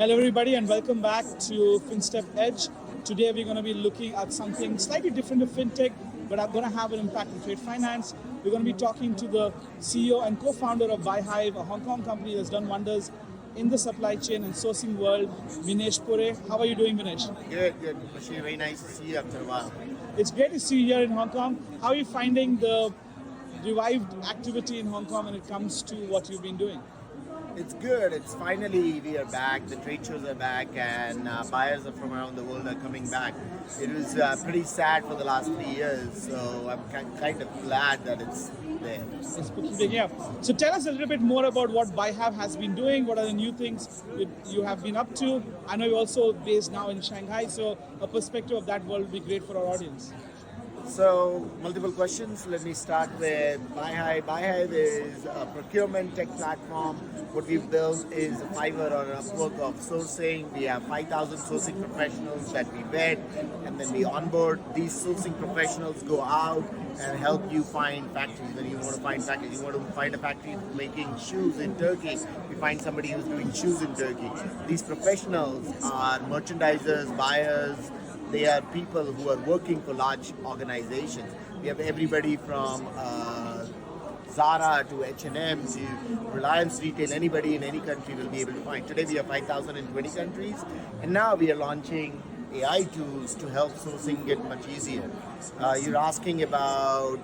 Hello everybody and welcome back to Finstep Edge. Today we're going to be looking at something slightly different to fintech, but I'm going to have an impact in trade finance. We're going to be talking to the CEO and co-founder of Buyhive, a Hong Kong company that's done wonders in the supply chain and sourcing world, Minesh Pore. How are you doing, Minesh? Good. Bashir, very nice to see you after a while. It's great to see you here in Hong Kong. How are you finding the revived activity in Hong Kong when it comes to what you've been doing? It's good. It's finally we are back. The trade shows are back, and buyers from around the world are coming back. It was pretty sad for the last 3 years, so I'm kind of glad that it's there. It's picking up. So tell us a little bit more about what Buyhive has been doing. What are the new things you have been up to? I know you're also based now in Shanghai, so a perspective of that world would be great for our audience. So, multiple questions. Let me start with Buyhive. Buyhive is a procurement tech platform. What we've built is a Fiverr or Upwork of sourcing. We have 5,000 sourcing professionals that we vet, and then we onboard. These sourcing professionals go out and help you find factories. When you want to find factories, you want to find a factory making shoes in Turkey, we find somebody who's doing shoes in Turkey. These professionals are merchandisers, buyers. They are people who are working for large organizations. We have everybody from Zara to H&M to Reliance Retail. Anybody in any country will be able to find. Today we have 5,000 in 20 countries, and now we are launching AI tools to help sourcing get much easier. You're asking about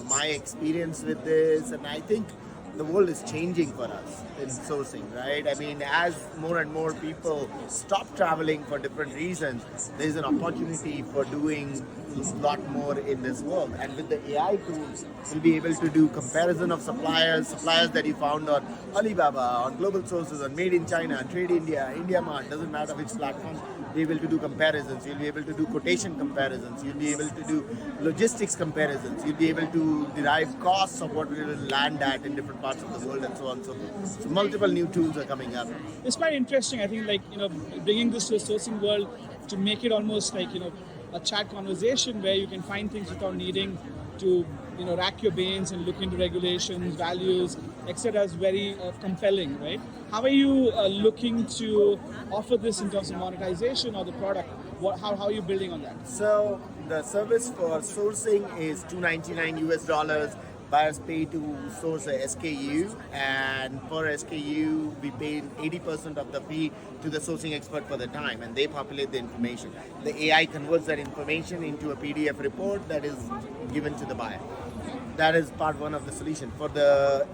my experience with this, and I think the world is changing for us in sourcing, right? I mean, as more and more people stop traveling for different reasons, there's an opportunity for doing a lot more in this world. And with the AI tools, we'll be able to do comparison of suppliers that you found on Alibaba, on Global Sources, on Made in China, on Trade India, India Mart, doesn't matter which platform. You'll be able to do comparisons, you'll be able to do quotation comparisons, you'll be able to do logistics comparisons, you'll be able to derive costs of what we will land at in different parts of the world, and so on and so forth. So multiple new tools are coming up. It's quite interesting. I think, bringing this to the sourcing world to make it almost like, a chat conversation where you can find things without needing to, rack your brains and look into regulations, values, etc. is very compelling, right? How are you looking to offer this in terms of monetization or the product? How are you building on that? So the service for sourcing is $299 US. Buyers pay to source a SKU, and per SKU we pay 80% of the fee to the sourcing expert for the time, and they populate the information. The AI converts that information into a PDF report that is given to the buyer. That is part one of the solution. For the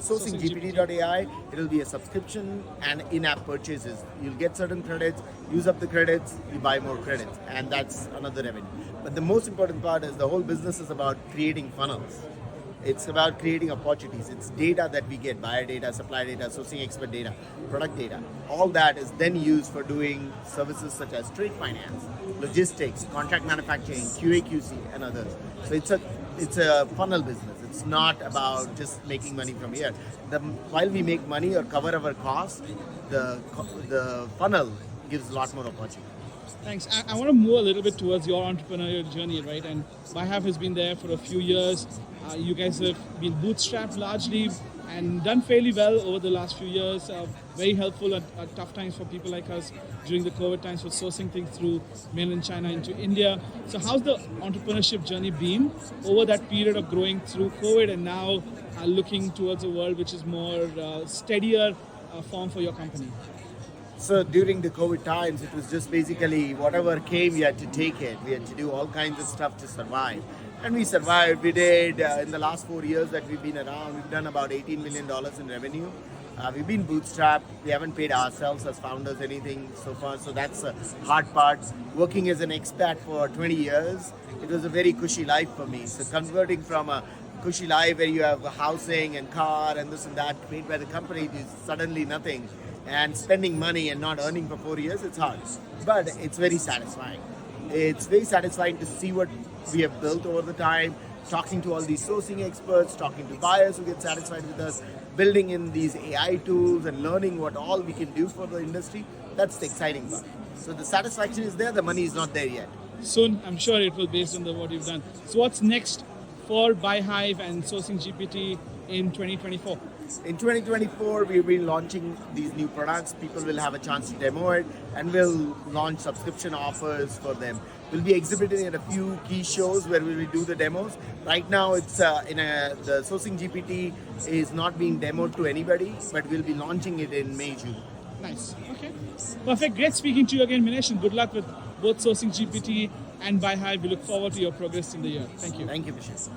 sourcing GPT.ai, it will be a subscription and in-app purchases. You'll get certain credits, use up the credits, you buy more credits, and that's another revenue. But the most important part is the whole business is about creating funnels. It's about creating opportunities. It's data that we get, buyer data, supplier data, sourcing expert data, product data. All that is then used for doing services such as trade finance, logistics, contract manufacturing, QA/QC, and others. So it's a funnel business. It's not about just making money from here. While we make money or cover our costs, the funnel gives a lot more opportunity. Thanks. I want to move a little bit towards your entrepreneurial journey, right? And Buyhive has been there for a few years. You guys have been bootstrapped largely and done fairly well over the last few years. Very helpful at tough times for people like us during the COVID times for sourcing things through mainland China into India. So how's the entrepreneurship journey been over that period of growing through COVID and now looking towards a world which is more steadier form for your company? So during the COVID times, it was just basically whatever came, we had to take it. We had to do all kinds of stuff to survive. And we survived. We did, in the last 4 years that we've been around, we've done about $18 million in revenue. We've been bootstrapped. We haven't paid ourselves as founders anything so far. So that's the hard part. Working as an expat for 20 years, it was a very cushy life for me. So converting from a cushy life where you have a housing and car and this and that paid by the company to suddenly nothing, and spending money and not earning for 4 years, it's hard. But it's very satisfying. It's very satisfying to see what we have built over the time, talking to all these sourcing experts, talking to buyers who get satisfied with us, building in these AI tools and learning what all we can do for the industry. That's the exciting part. So the satisfaction is there, the money is not there yet. Soon, I'm sure it will based on what you've done. So what's next for Buyhive and Sourcing GPT in 2024? In 2024, we've been launching these new products. People will have a chance to demo it, and we'll launch subscription offers for them. We'll be exhibiting at a few key shows where we will do the demos. Right now, it's the Sourcing GPT is not being demoed to anybody, but we'll be launching it in May, June. Nice. Okay. Perfect. Great speaking to you again, Minesh, and good luck with both Sourcing GPT and Buyhive. We look forward to your progress in the year. Thank you. Thank you, Michelle.